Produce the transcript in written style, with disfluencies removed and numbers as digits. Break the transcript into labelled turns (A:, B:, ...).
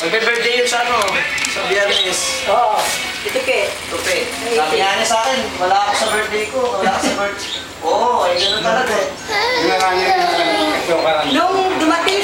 A: Magbe-birthday yun sa ano, sa Biyernes.
B: Oo. Ito ke.
A: Tupe. Sabi nga niya sa akin, wala ako sa birthday ko, wala ka sa birthday. Oo, ay gano'n talaga eh.
C: Yung nga niya, ito parang...
B: Nung dumating